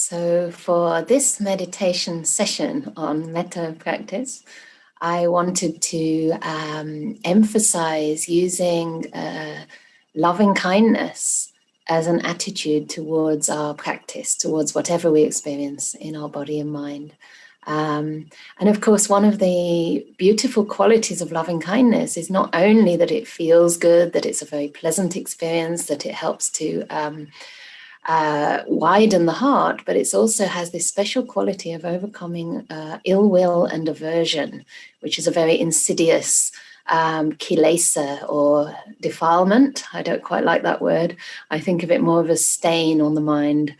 So for this meditation session on metta practice, I wanted to emphasize using loving kindness as an attitude towards our practice, towards whatever we experience in our body and mind. And of course, one of the beautiful qualities of loving kindness is not only that it feels good, that it's a very pleasant experience, that it helps to widen the heart, but it also has this special quality of overcoming ill will and aversion, which is a very insidious kilesa or defilement. I don't quite like that word. I think of it more of a stain on the mind.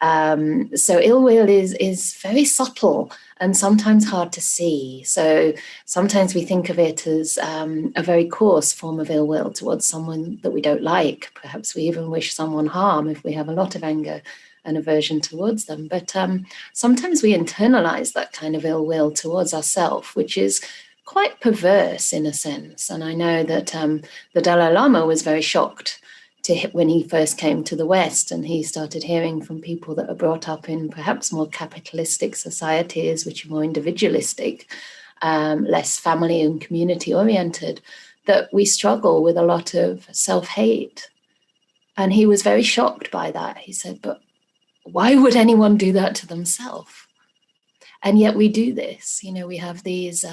So ill will is very subtle and sometimes hard to see. So sometimes we think of it as a very coarse form of ill will towards someone that we don't like. Perhaps we even wish someone harm if we have a lot of anger and aversion towards them. But sometimes we internalize that kind of ill will towards ourselves, which is quite perverse in a sense. And I know that the Dalai Lama was very shocked when he first came to the West, and he started hearing from people that are brought up in perhaps more capitalistic societies, which are more individualistic, less family and community oriented, that we struggle with a lot of self-hate. And he was very shocked by that. He said, but why would anyone do that to themselves? And yet we do this. You know, we have these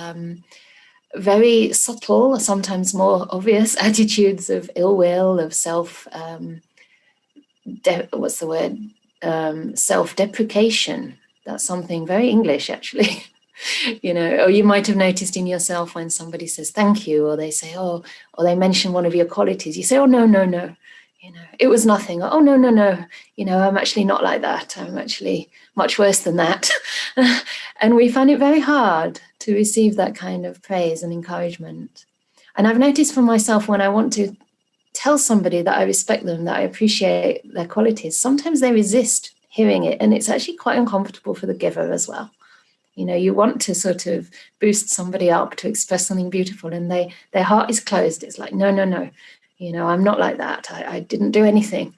very subtle, sometimes more obvious attitudes of ill will, of self-deprecation. That's something very English, actually. You know, or you might have noticed in yourself when somebody says thank you, or they say, oh, or they mention one of your qualities. You say, oh, no. You know, it was nothing. Oh, no. You know, I'm actually not like that. I'm actually much worse than that. And we find it very hard to receive that kind of praise and encouragement. And I've noticed for myself, when I want to tell somebody that I respect them, that I appreciate their qualities, sometimes they resist hearing it. And it's actually quite uncomfortable for the giver as well. You know, you want to sort of boost somebody up to express something beautiful, and their heart is closed. It's like, no. You know, I'm not like that. I didn't do anything.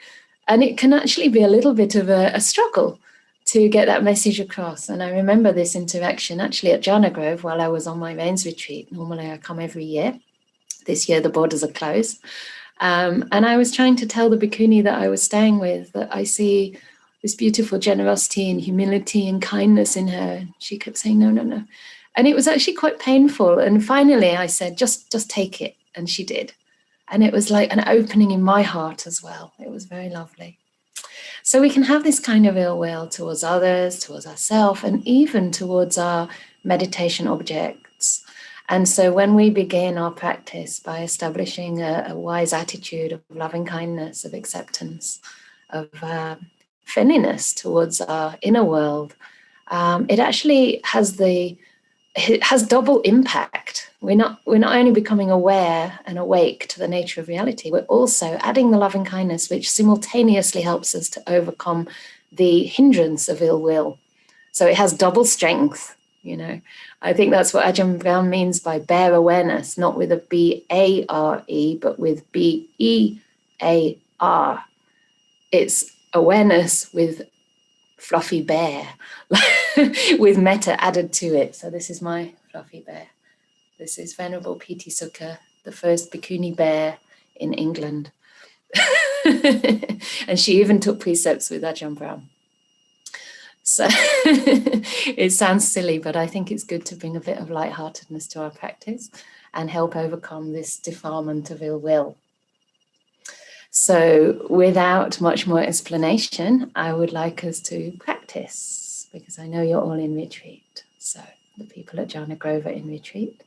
And it can actually be a little bit of a struggle to get that message across. And I remember this interaction actually at Jhana Grove while I was on my rains retreat. Normally I come every year. This year the borders are closed. And I was trying to tell the bhikkhuni that I was staying with that I see this beautiful generosity and humility and kindness in her. And she kept saying, no. And it was actually quite painful. And finally I said, just take it. And she did. And it was like an opening in my heart as well. It was very lovely. So we can have this kind of ill will towards others, towards ourselves, and even towards our meditation objects. And so when we begin our practice by establishing a wise attitude of loving kindness, of acceptance, of friendliness towards our inner world, it actually has double impact. We're not only becoming aware and awake to the nature of reality, we're also adding the loving kindness, which simultaneously helps us to overcome the hindrance of ill will. So it has double strength, you know. I think that's what Ajahn Brahm means by bare awareness, not with a B-A-R-E, but with B-E-A-R. It's awareness with fluffy bear, with metta added to it. So this is my fluffy bear. This is Venerable P.T. Sukha, the first bhikkhuni bear in England. And she even took precepts with Ajahn Brahm. So it sounds silly, but I think it's good to bring a bit of lightheartedness to our practice and help overcome this defilement of ill will. So without much more explanation, I would like us to practice, because I know you're all in retreat. So the people at Jhana Grove are in retreat,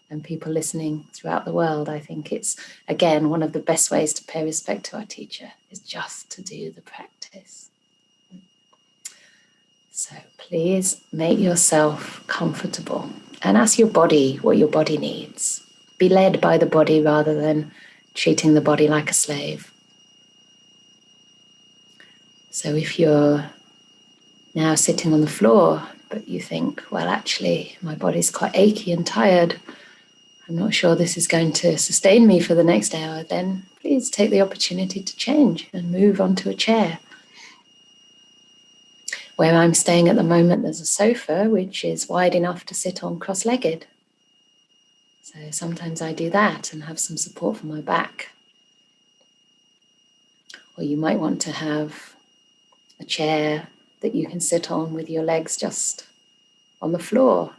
and people listening throughout the world, I think it's, again, one of the best ways to pay respect to our teacher is just to do the practice. So please make yourself comfortable and ask your body what your body needs. Be led by the body rather than treating the body like a slave. So if you're now sitting on the floor, but you think, well, actually, my body's quite achy and tired, I'm not sure this is going to sustain me for the next hour, then please take the opportunity to change and move onto a chair. Where I'm staying at the moment, there's a sofa which is wide enough to sit on cross-legged. So sometimes I do that and have some support for my back. Or you might want to have a chair that you can sit on with your legs just on the floor,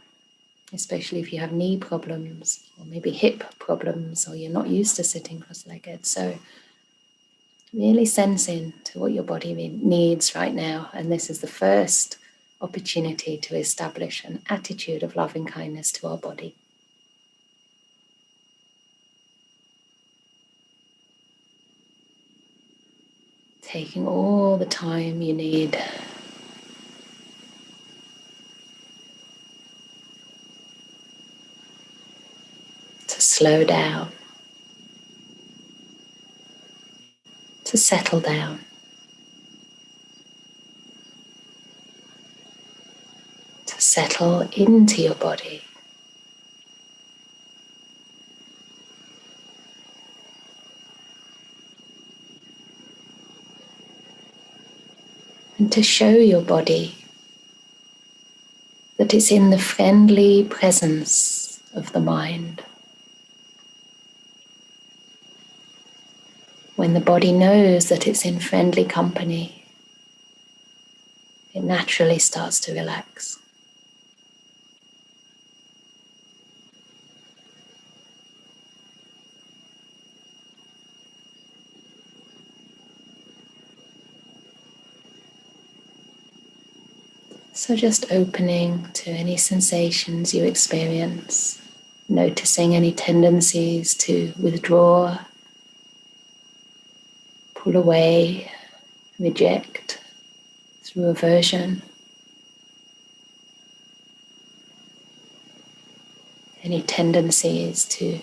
especially if you have knee problems or maybe hip problems or you're not used to sitting cross-legged. So really sense into what your body needs right now. And this is the first opportunity to establish an attitude of loving kindness to our body. Taking all the time you need to slow down, to settle down, to settle into your body. And to show your body that it's in the friendly presence of the mind. When the body knows that it's in friendly company, it naturally starts to relax. So just opening to any sensations you experience, noticing any tendencies to withdraw, pull away, reject through aversion. Any tendencies to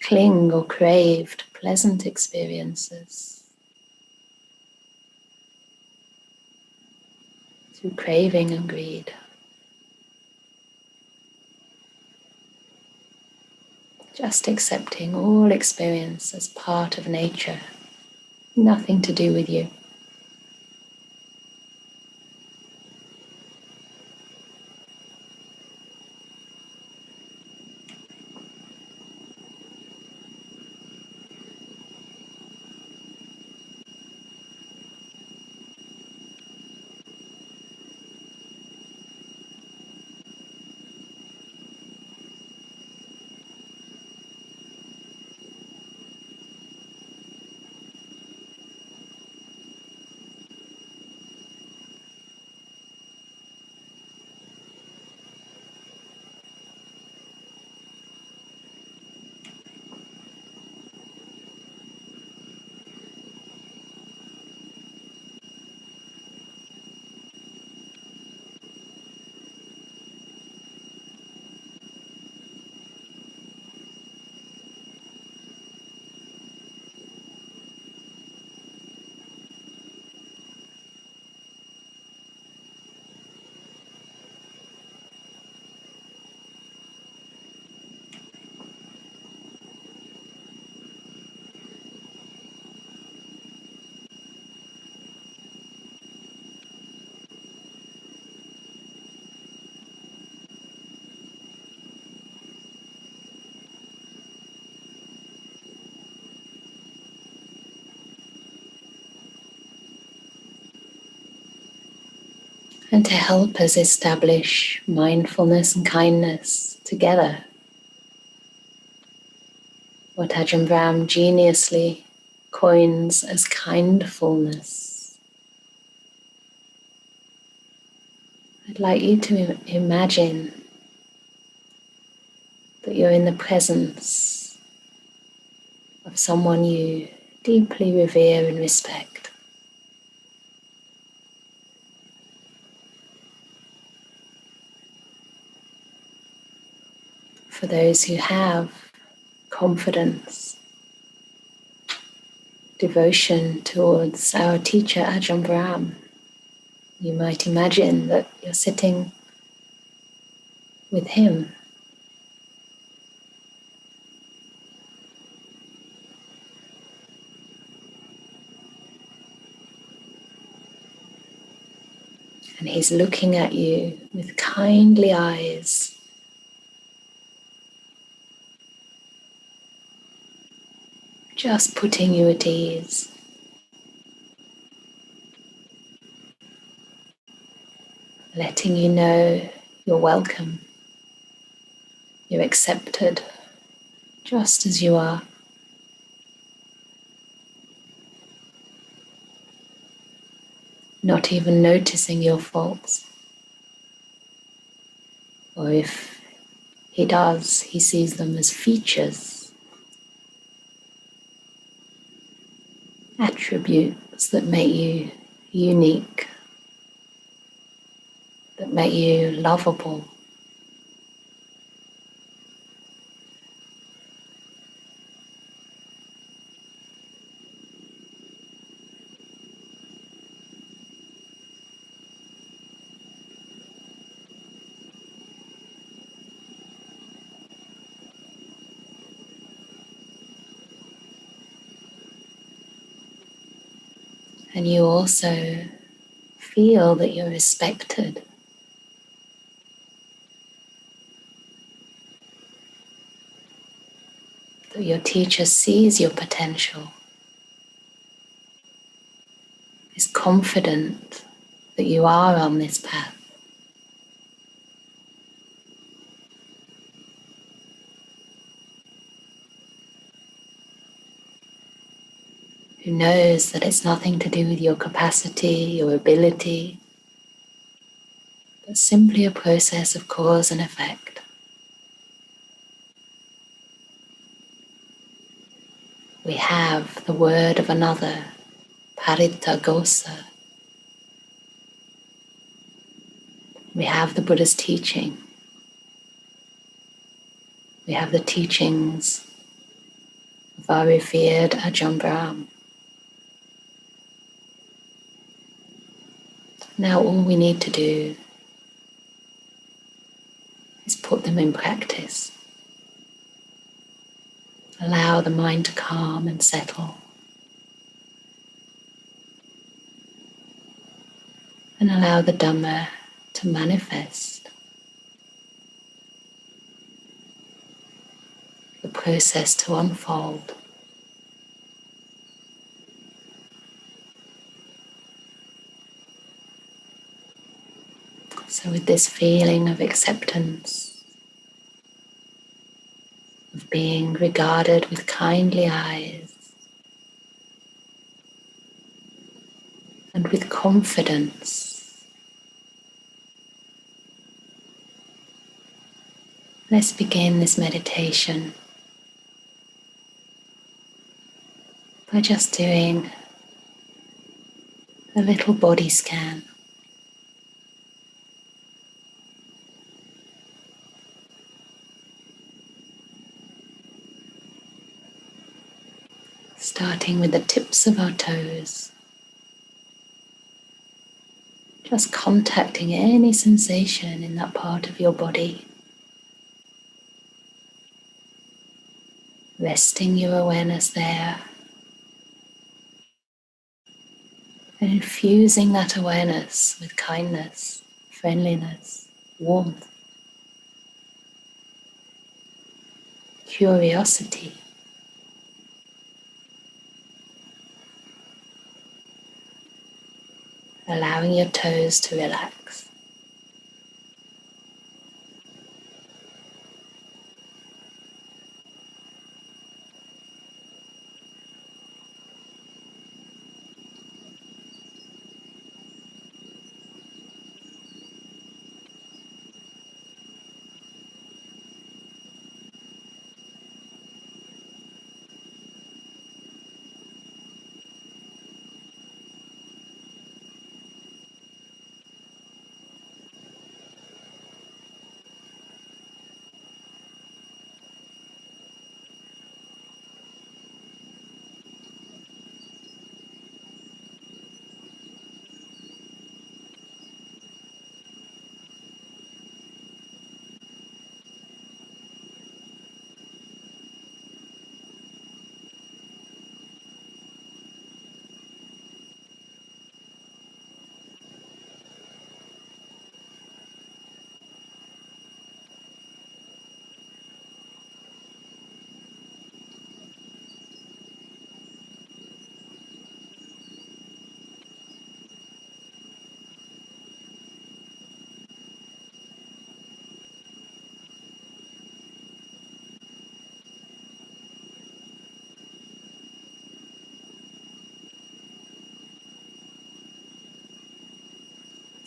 cling or crave to pleasant experiences through craving and greed. Just accepting all experience as part of nature, nothing to do with you. And to help us establish mindfulness and kindness together, what Ajahn Brahm geniusly coins as kindfulness. I'd like you to imagine that you're in the presence of someone you deeply revere and respect. For those who have confidence, devotion towards our teacher Ajahn Brahm, you might imagine that you're sitting with him. And he's looking at you with kindly eyes. Just putting you at ease. Letting you know you're welcome. You're accepted just as you are. Not even noticing your faults. Or if he does, he sees them as features, attributes that make you unique, that make you lovable. And you also feel that you're respected, that your teacher sees your potential, is confident that you are on this path. Who knows that it's nothing to do with your capacity, your ability, but simply a process of cause and effect. We have the word of another, paritta gosa. We have the Buddha's teaching. We have the teachings of our revered Ajahn Brahm. Now all we need to do is put them in practice. Allow the mind to calm and settle. And allow the Dhamma to manifest. The process to unfold. So with this feeling of acceptance, of being regarded with kindly eyes, and with confidence, let's begin this meditation by just doing a little body scan. Starting with the tips of our toes, just contacting any sensation in that part of your body, resting your awareness there, and infusing that awareness with kindness, friendliness, warmth, curiosity. Allowing your toes to relax.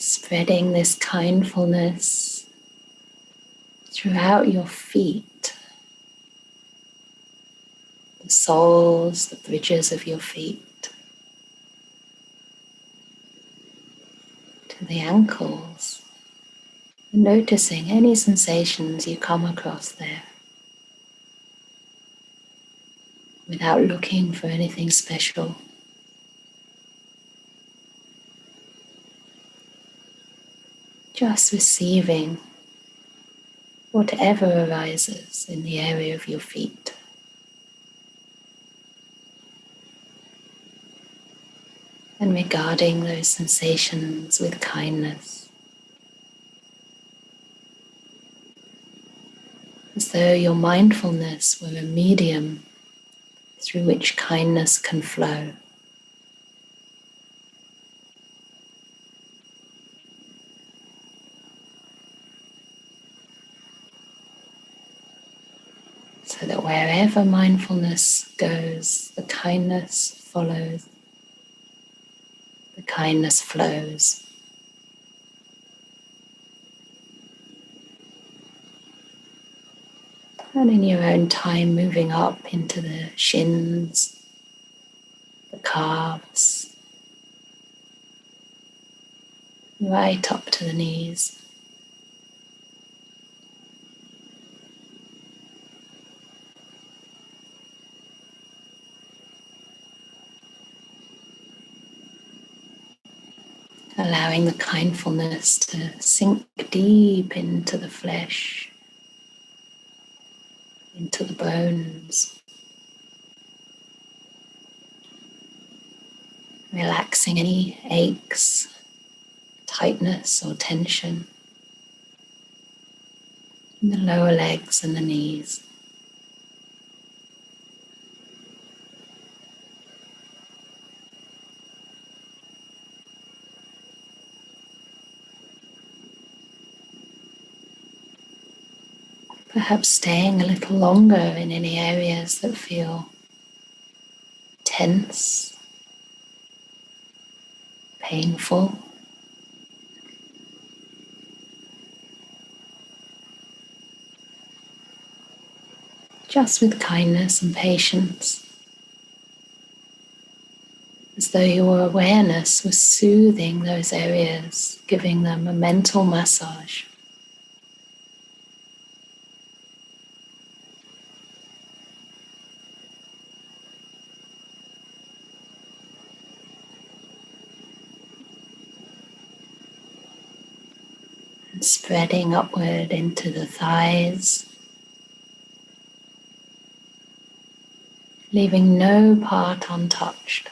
Spreading this kindfulness throughout your feet, the soles, the bridges of your feet, to the ankles, and noticing any sensations you come across there without looking for anything special. Just receiving whatever arises in the area of your feet. And regarding those sensations with kindness, as though your mindfulness were a medium through which kindness can flow. So that wherever mindfulness goes, the kindness follows, the kindness flows. And in your own time, moving up into the shins, the calves, right up to the knees. Allowing the kindfulness to sink deep into the flesh, into the bones. Relaxing any aches, tightness or tension in the lower legs and the knees. Perhaps staying a little longer in any areas that feel tense, painful. Just with kindness and patience, as though your awareness was soothing those areas, giving them a mental massage. And spreading upward into the thighs, leaving no part untouched.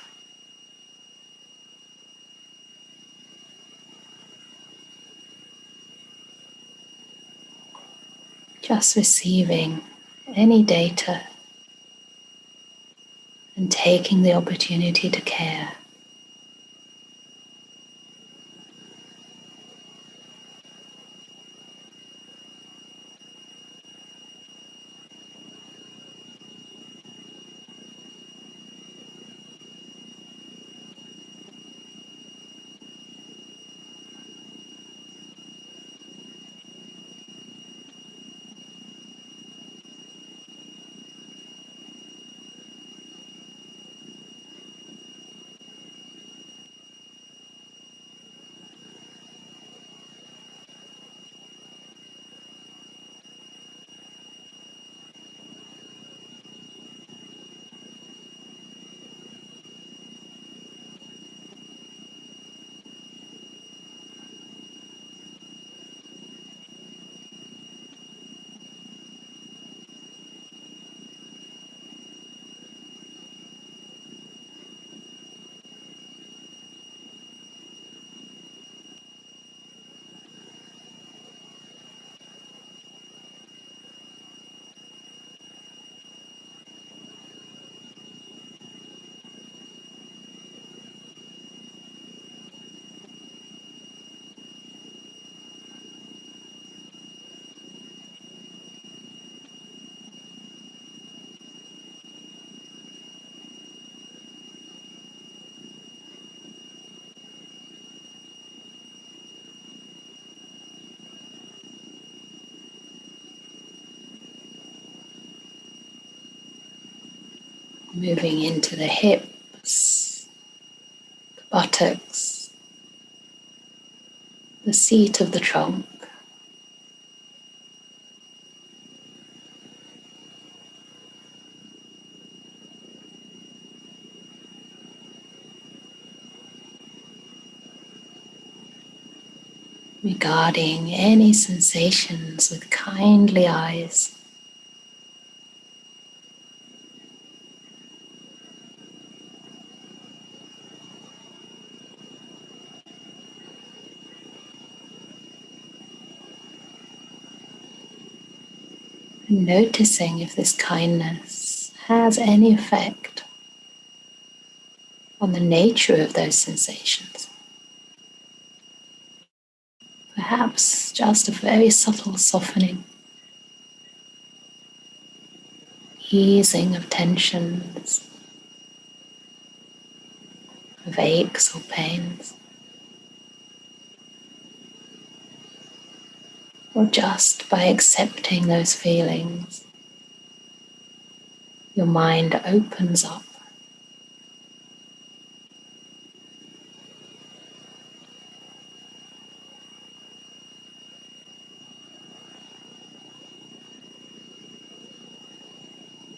Just receiving any data and taking the opportunity to care. moving into the hips, the buttocks, the seat of the trunk. Regarding any sensations with kindly eyes. And noticing if this kindness has any effect on the nature of those sensations. Perhaps just a very subtle softening, easing of tensions, of aches or pains, or just by accepting those feelings, your mind opens up.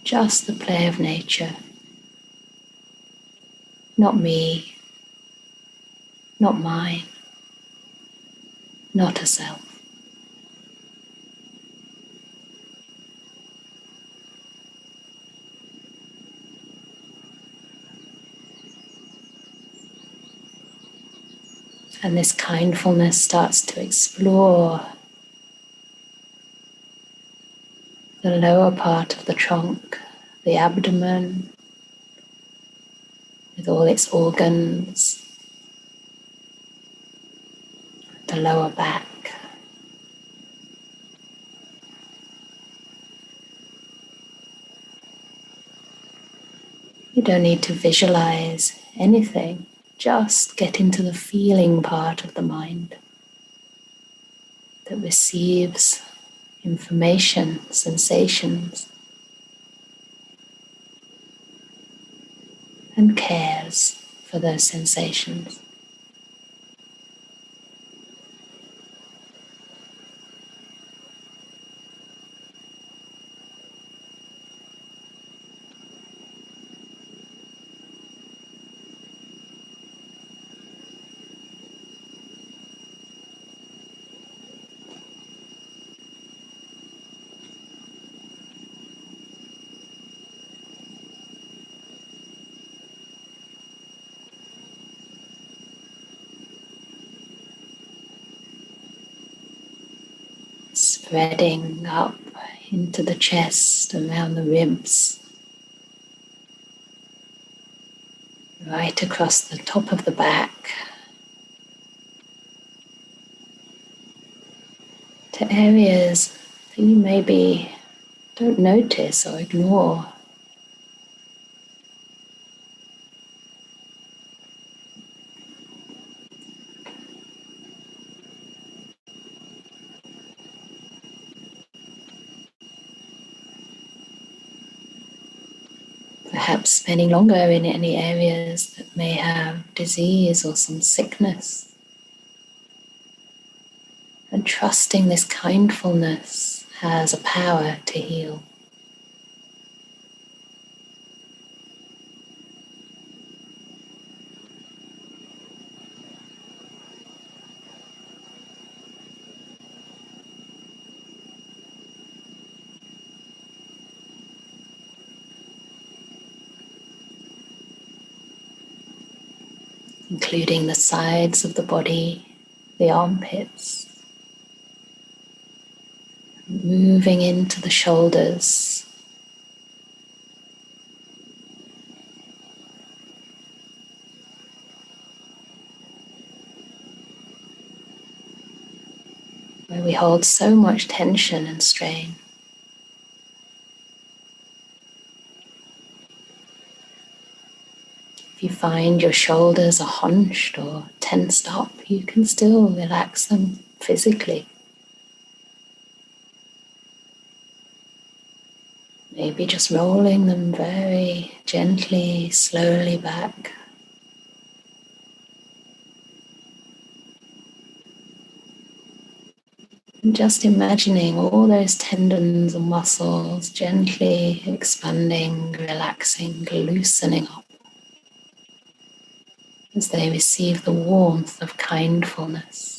Just the play of nature. Not me, not mine, not a self. And this kindfulness starts to explore the lower part of the trunk, the abdomen, with all its organs, the lower back. You don't need to visualize anything, just get into the feeling part of the mind that receives information, sensations, and cares for those sensations. Spreading up into the chest, around the ribs, right across the top of the back, to areas that you maybe don't notice or ignore. Perhaps spending longer in any areas that may have disease or some sickness. And trusting this kindfulness has a power to heal. Including the sides of the body, the armpits, moving into the shoulders, where we hold so much tension and strain. If you find your shoulders are hunched or tensed up, you can still relax them physically. Maybe just rolling them very gently, slowly back. And just imagining all those tendons and muscles gently expanding, relaxing, loosening up as they receive the warmth of kindfulness.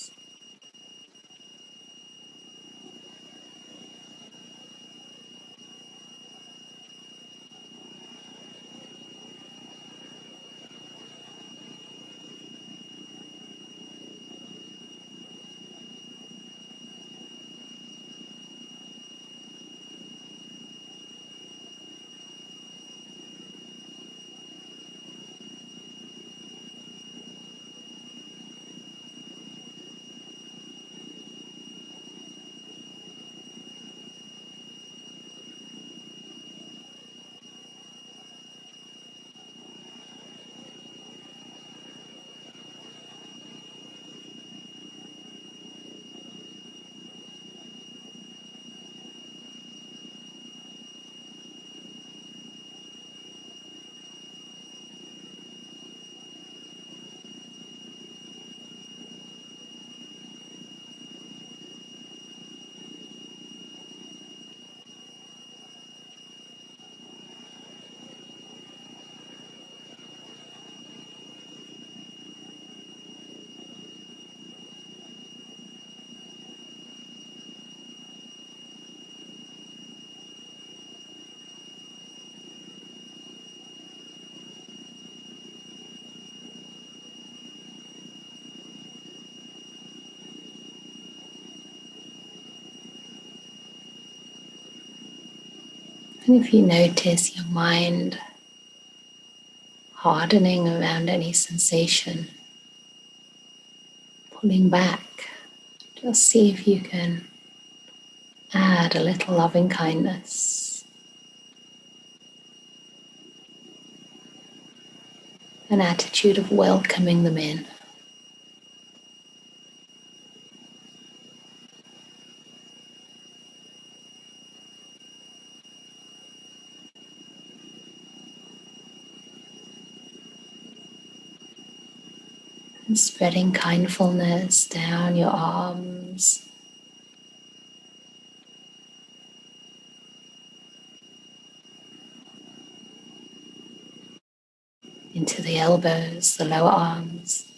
And if you notice your mind hardening around any sensation, pulling back, just see if you can add a little loving kindness, an attitude of welcoming them in. And spreading kindfulness down your arms, into the elbows, the lower arms,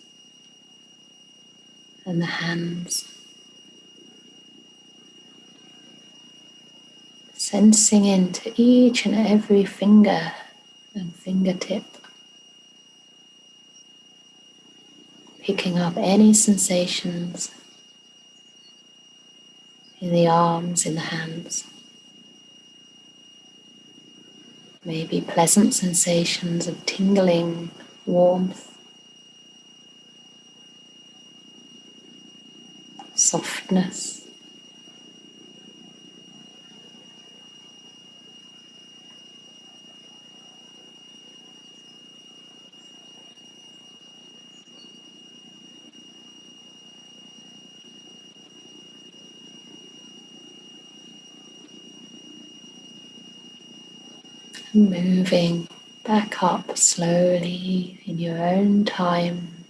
and the hands. Sensing into each and every finger and fingertip, picking up any sensations in the arms, in the hands. Maybe pleasant sensations of tingling, warmth, softness. Moving back up slowly in your own time,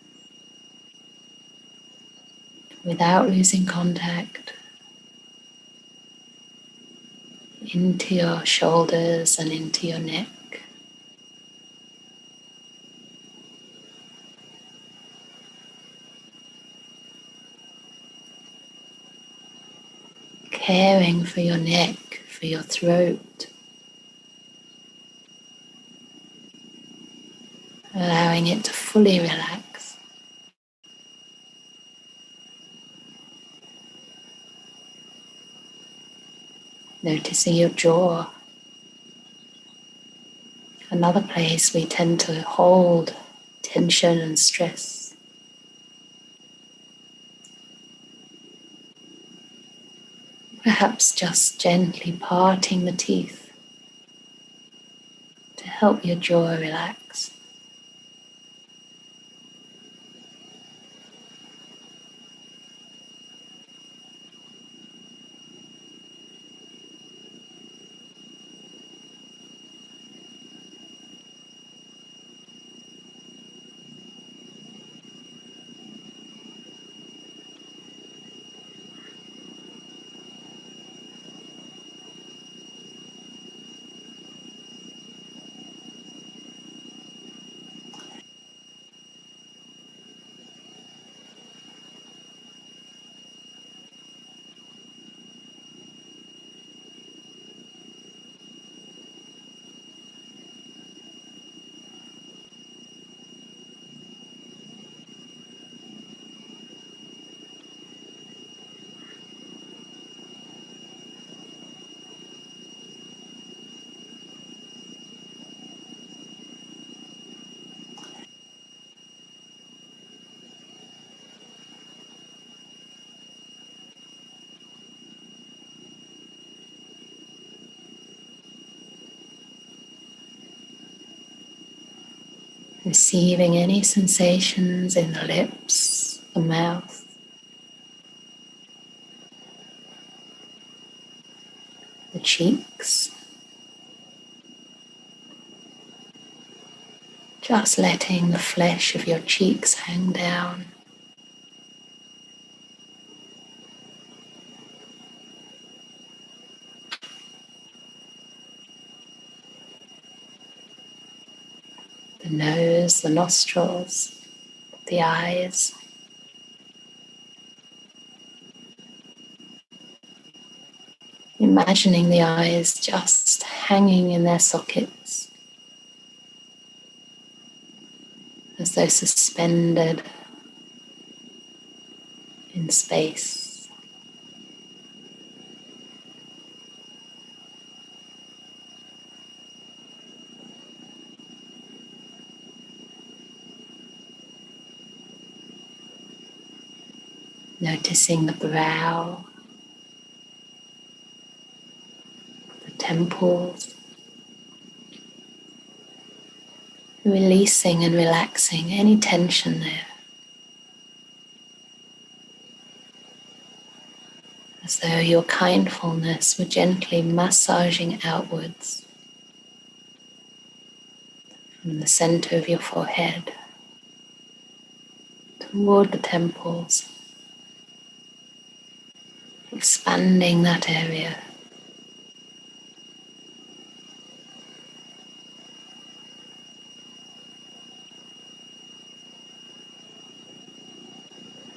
without losing contact, into your shoulders and into your neck. Caring for your neck, for your throat, allowing it to fully relax. Noticing your jaw, another place we tend to hold tension and stress. Perhaps just gently parting the teeth to help your jaw relax. Receiving any sensations in the lips, the mouth, the cheeks. Just letting the flesh of your cheeks hang down. The nose, the nostrils, the eyes. Imagining the eyes just hanging in their sockets, as though suspended in space. Noticing the brow, the temples, releasing and relaxing any tension there, as though your kindfulness were gently massaging outwards from the center of your forehead toward the temples, expanding that area.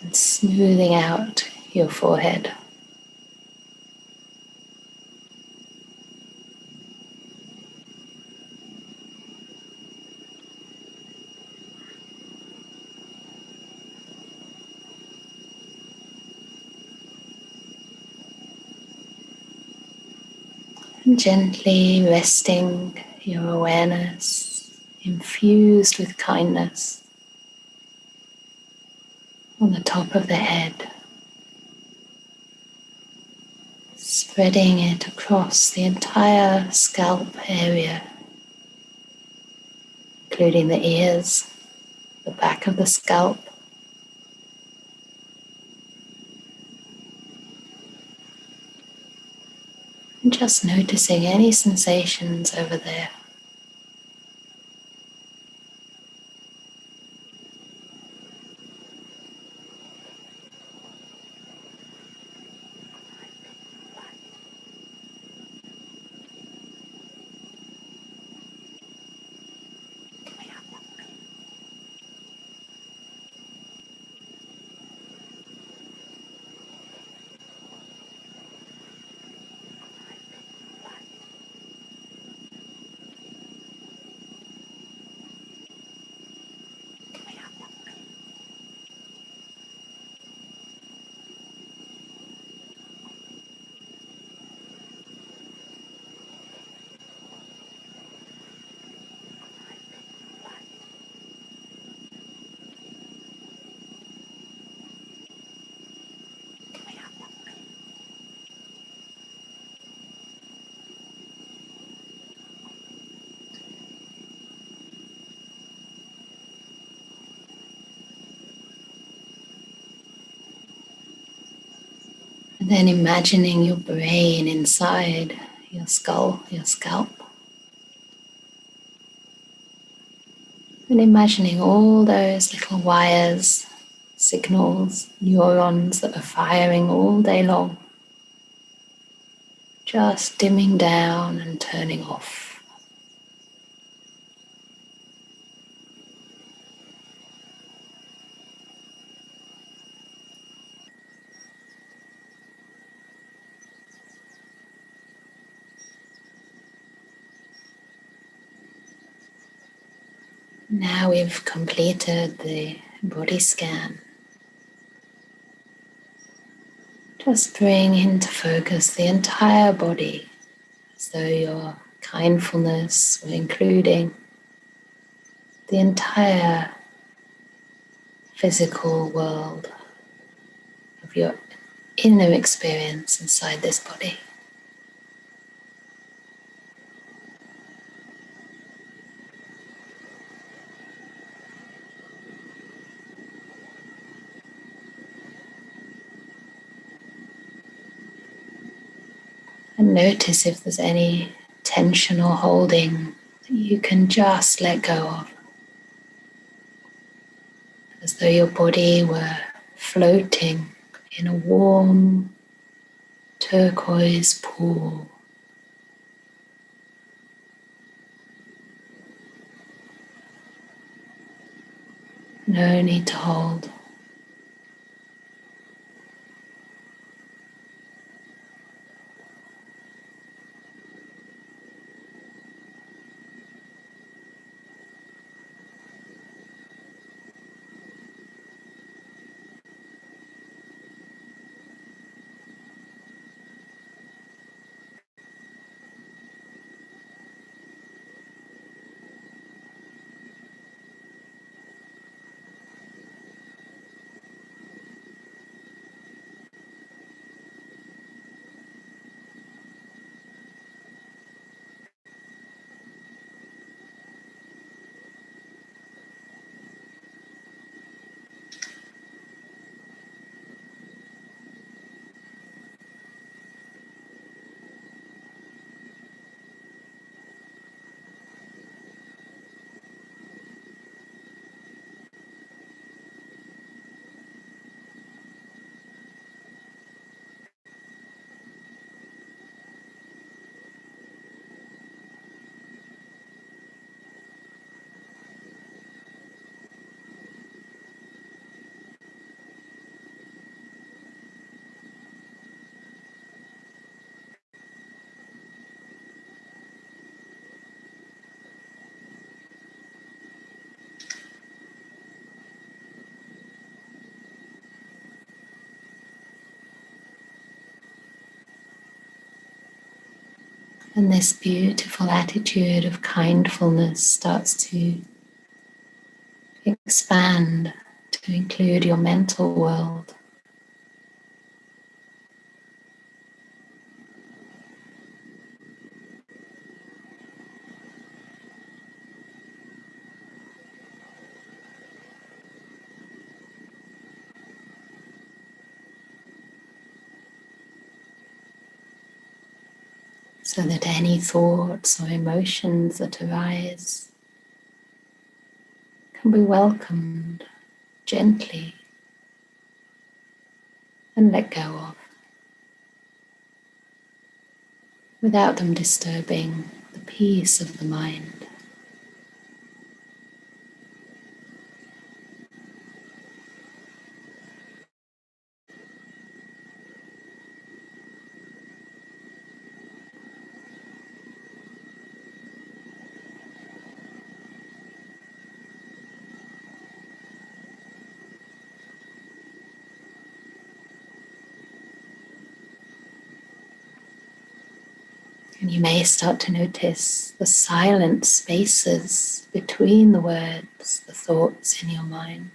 And smoothing out your forehead. And gently resting your awareness, infused with kindness, on the top of the head, spreading it across the entire scalp area, including the ears, the back of the scalp, and just noticing any sensations over there. And then imagining your brain inside your skull, your scalp. And imagining all those little wires, signals, neurons that are firing all day long, just dimming down and turning off. Now we've completed the body scan. Just bring into focus the entire body, as though your kindfulness were including the entire physical world of your inner experience inside this body. And notice if there's any tension or holding that you can just let go of, as though your body were floating in a warm turquoise pool. No need to hold. And this beautiful attitude of kindfulness starts to expand to include your mental world. So that any thoughts or emotions that arise can be welcomed gently and let go of, without them disturbing the peace of the mind. And you may start to notice the silent spaces between the words, the thoughts in your mind.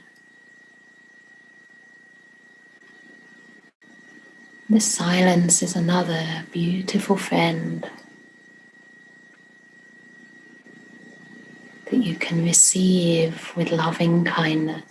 This silence is another beautiful friend that you can receive with loving kindness.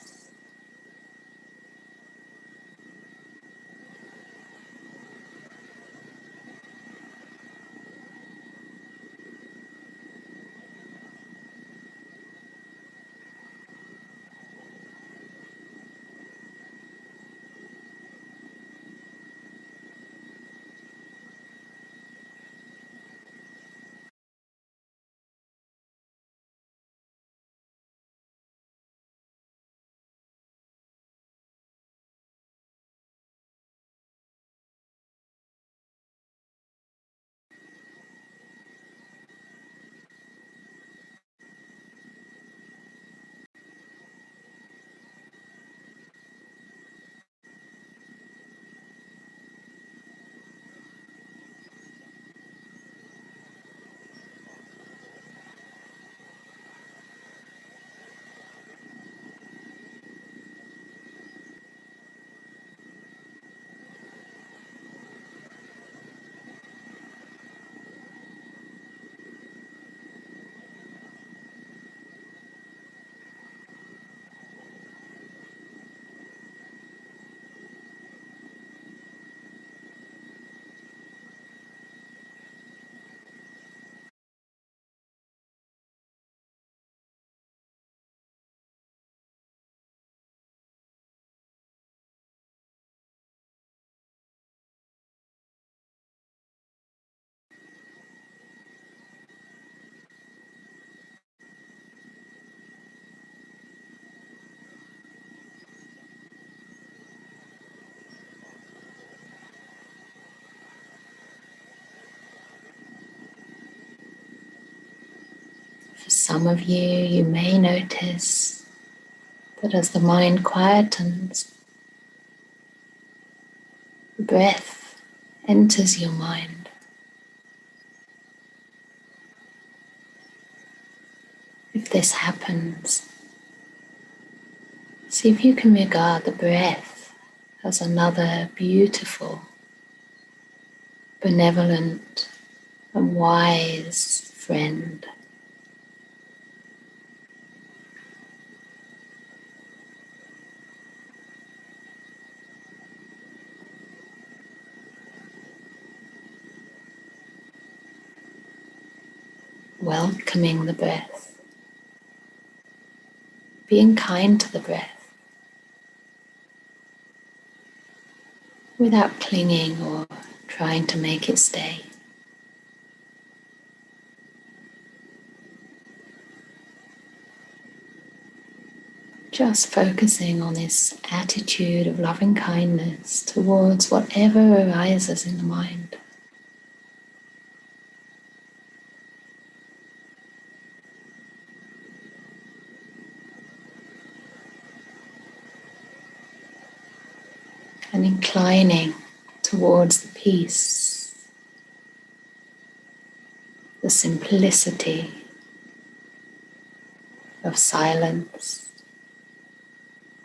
For some of you, you may notice that as the mind quietens, the breath enters your mind. If this happens, see if you can regard the breath as another beautiful, benevolent, and wise friend. Welcoming the breath, being kind to the breath, without clinging or trying to make it stay. Just focusing on this attitude of loving kindness towards whatever arises in the mind. And inclining towards the peace, the simplicity of silence,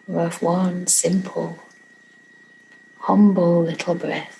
or of one simple, humble little breath.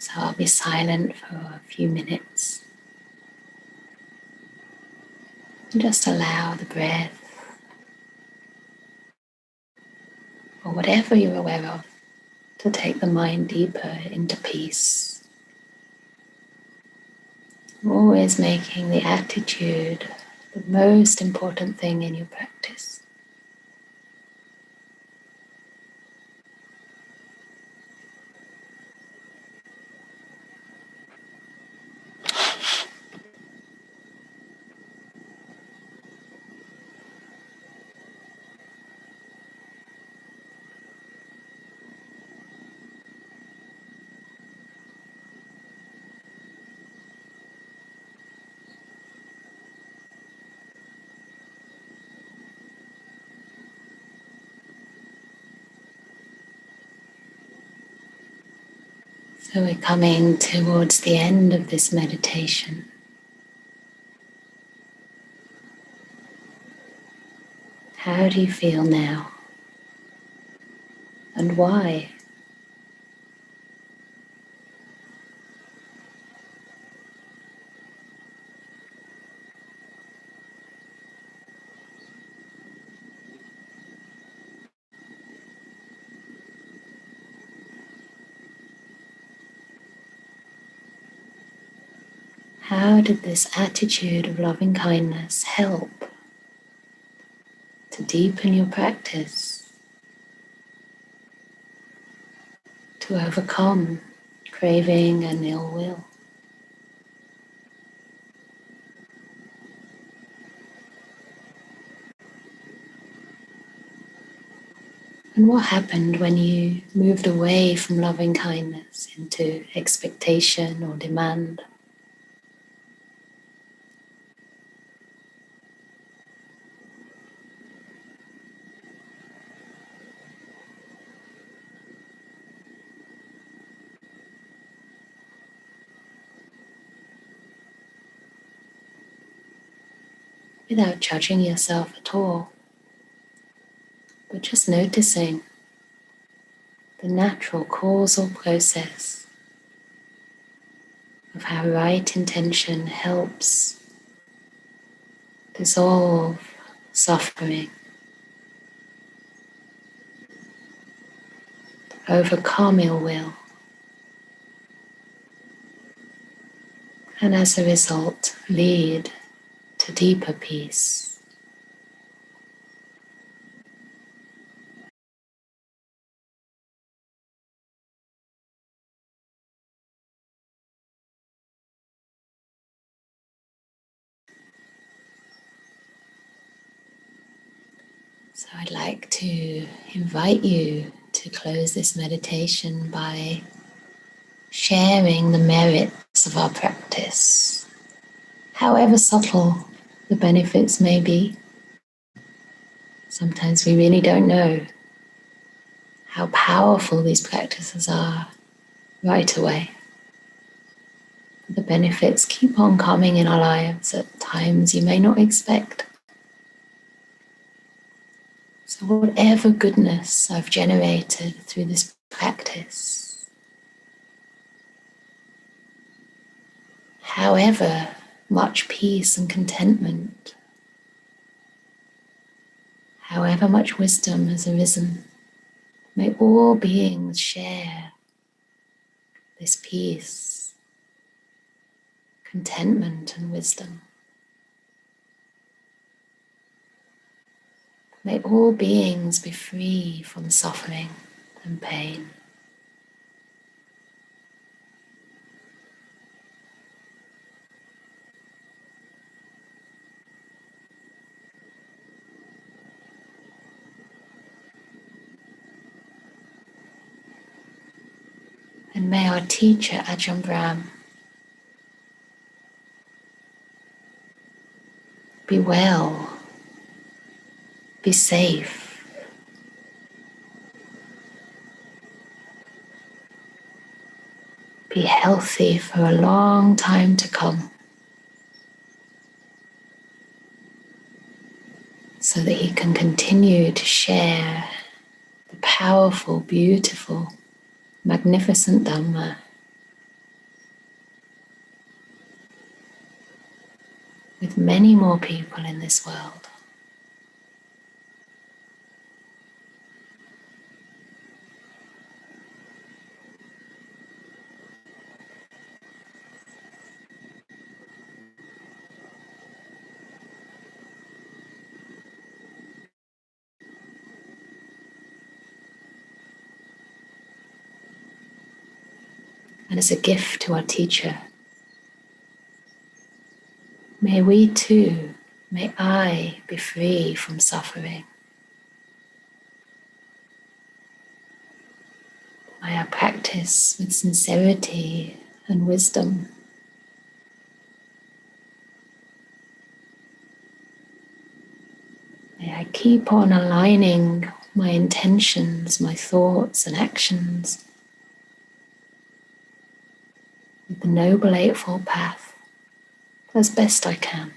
So I'll be silent for a few minutes and just allow the breath, or whatever you're aware of, to take the mind deeper into peace. Always making the attitude the most important thing in your practice. So we're coming towards the end of this meditation. How do you feel now? And why? How did this attitude of loving kindness help to deepen your practice, to to overcome craving and ill will. And what happened when you moved away from loving kindness into expectation or demand? Without judging yourself at all, but just noticing the natural causal process of how right intention helps dissolve suffering, overcome ill will, and as a result lead to deeper peace. So I'd like to invite you to close this meditation by sharing the merits of our practice, however subtle the benefits may be. Sometimes we really don't know how powerful these practices are right away. The benefits keep on coming in our lives at times you may not expect. So whatever goodness I've generated through this practice, however much peace and contentment, however much wisdom has arisen, may all beings share this peace, contentment and wisdom. May all beings be free from suffering and pain. And may our teacher Ajahn Brahm be well, be safe, be healthy for a long time to come, so that he can continue to share the powerful, beautiful, magnificent Dhamma with many more people in this world. And as a gift to our teacher, may we too, may I be free from suffering. May I practice with sincerity and wisdom. May I keep on aligning my intentions, my thoughts and actions with the Noble Eightfold Path as best I can.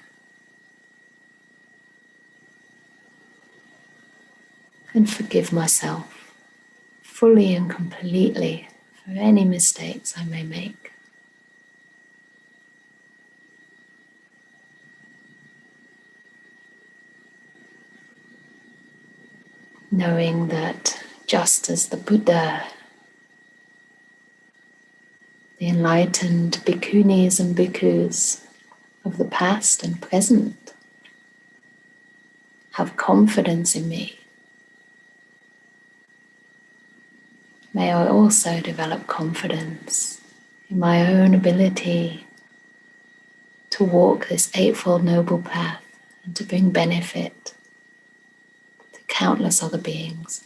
And forgive myself fully and completely for any mistakes I may make. Knowing that just as the Buddha, the enlightened bhikkhunis and bhikkhus of the past and present have confidence in me, may I also develop confidence in my own ability to walk this Eightfold Noble Path and to bring benefit to countless other beings.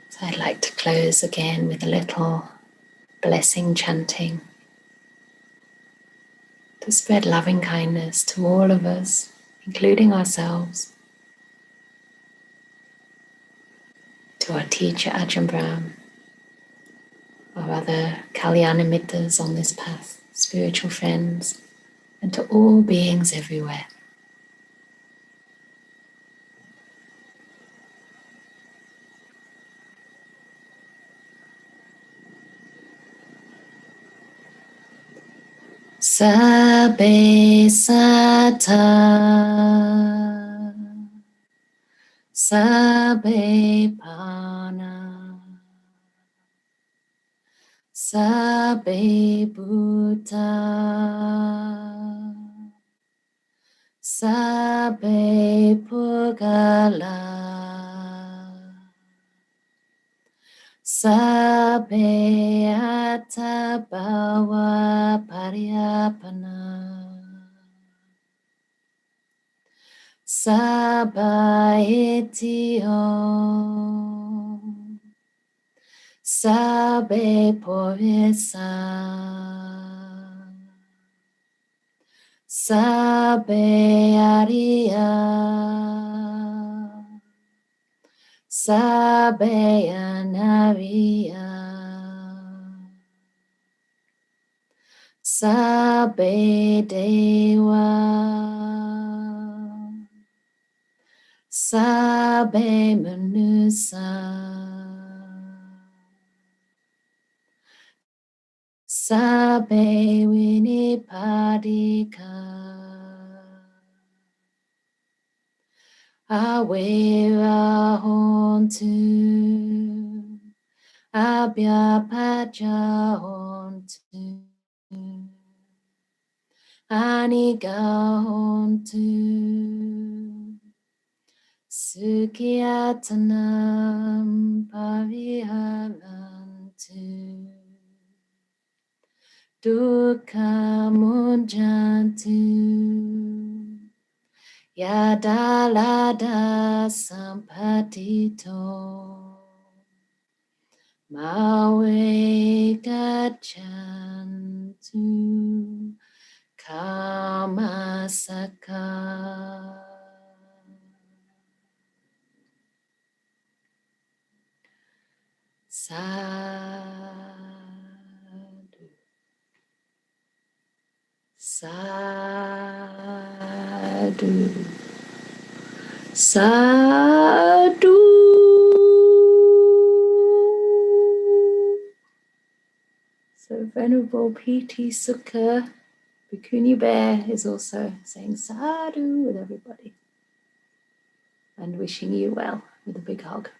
So I'd like to close again with a little blessing chanting to spread loving kindness to all of us, including ourselves, to our teacher Ajahn Brahm, our other Kalyana Mittas on this path, spiritual friends, and to all beings everywhere. Sabbe Sata, Sabbe Pana, Sabbe Bhuta, Sabbe Pugala, Sabbe Atabhawa Pariyapana, Sabba Itio, Sabbe Povesa, Sabbe Ariya, Sabbe Anariya, Sabbe Deva, Sabbe Manusa, Sabbe Vinipadika, Awera Hontu, Abhyapaja Hontu, Aniga Hontu, Sukhiyatanam Pariharantu, Dukkha Munjantu, Yadalada Sampatito, Mawe Gachantu, Kamasaka. Sadhu, sadhu, sadhu. So Venerable P.T. Sukha, Bhikkhuni Bear, is also saying sadhu with everybody and wishing you well with a big hug.